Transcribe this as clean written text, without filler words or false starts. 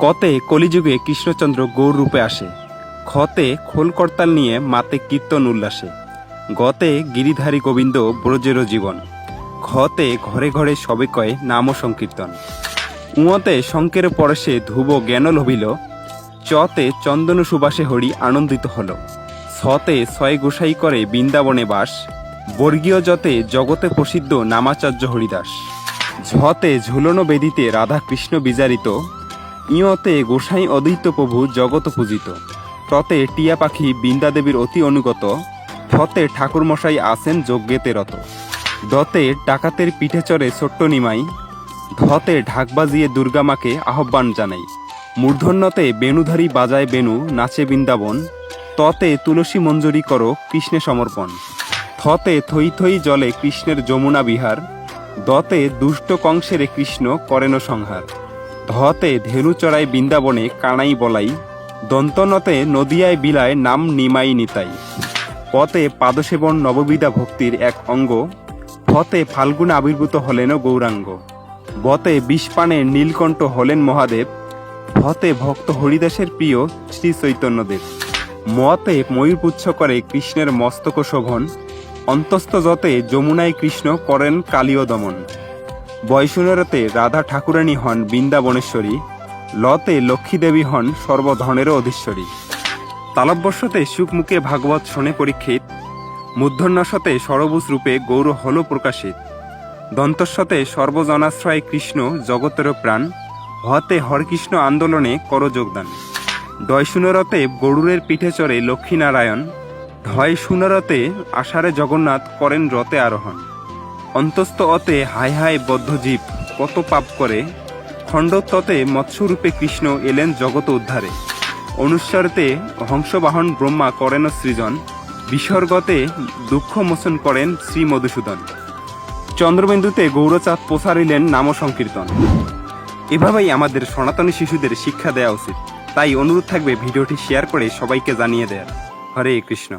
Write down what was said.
কতে কলিযুগে কৃষ্ণচন্দ্র গৌর রূপে আসে, খতে খোল করতাল নিয়ে মাতে কীর্তন উল্লাসে, গতে গিরিধারী গোবিন্দ ব্রজের জীবন, ঘতে ঘরে ঘরে সবে কয় নাম সংকীর্তন, উঁতে শঙ্কের পরশে ধ্রুব জ্ঞান লভিল, চতে চন্দন সুবাসে হরি আনন্দিত হল, ছতে ছয় গোসাই করে বৃন্দাবনে বাস, বর্গীয় যতে জগতে প্রসিদ্ধ নামাচার্য হরিদাস, ঝতে ঝুলন বেদিতে রাধা কৃষ্ণ বিজারিত, ইয়তে গোসাই অদ্বৈত প্রভু জগত পূজিত, ততে টিয়া পাখি বৃন্দাদেবীর অতি অনুগত, ফতে ঠাকুরমশাই আছেন যজ্ঞেতে রত, দতে ডাকাতের পিঠে চড়ে ছোট্ট নিমাই, ধতে ঢাক বাজিয়ে দুর্গামাকে আহ্বান জানাই, মূর্ধন্যতে বেণুধারী বাজায় বেণু নাচে বৃন্দাবন, ততে তুলসী মঞ্জুরি করো কৃষ্ণে সমর্পণ, থতে থই থই জলে কৃষ্ণের যমুনা বিহার, দতে দুষ্ট কংসেরে কৃষ্ণ করেন সংহার, ধতে ধেনু চড়াই বৃন্দাবনে কানাই বলাই, দন্তনতে নদিয়ায় বিলায় নাম নিমাই নিতাই, পতে পাদসেবন নববিধা ভক্তির এক অঙ্গ, ফতে ফাল্গুন আবির্ভূত হলেন গৌরাঙ্গ, বতে বিষপানে নীলকণ্ঠ হলেন মহাদেব, ভতে ভক্ত হরিদাসের প্রিয় শ্রী চৈতন্যদেব, মতে ময়ূরপুচ্ছ করে কৃষ্ণের মস্তক শোভন, অন্তস্থ যতে যমুনায় কৃষ্ণ করেন কালীয় দমন, বয়সুনেরতে রাধা ঠাকুরানী হন বৃন্দাবনেশ্বরী, লতে লক্ষ্মীদেবী হন সর্বধনেরও অধীশ্বরী, তালব্যস্বতে সুখমুখে ভাগবত শোনে পরীক্ষিত, মূর্ধন্যস্বতে সরবুজ রূপে গৌর হল প্রকাশিত, দন্তস্বতে সর্বজনাশ্রয় কৃষ্ণ জগতের প্রাণ, হতে হরকৃষ্ণ আন্দোলনে কর যোগদান, ডয় সুনরতে গরুরের পিঠে চড়ে লক্ষ্মীনারায়ণ, ঢয় সুনরতে আষাঢ়ে জগন্নাথ করেন রথে আরোহণ, অন্তস্থ অতে হায় হায় বদ্ধজীব কত পাপ করে, খণ্ডততে মৎস্যরূপে কৃষ্ণ এলেন জগত উদ্ধারে, অনুস্বরতে হংসবাহন ব্রহ্মা করেন সৃজন, বিসর্গতে দুঃখ মোচন করেন শ্রী মধুসূদন, চন্দ্রবিন্দুতে গৌরচাঁদ প্রসারিলেন নাম সংকীর্তন। এভাবেই আমাদের সনাতনী শিশুদের শিক্ষা দেওয়া উচিত। তাই অনুরোধ থাকবে ভিডিওটি শেয়ার করে সবাইকে জানিয়ে দেয়ার। হরে কৃষ্ণ।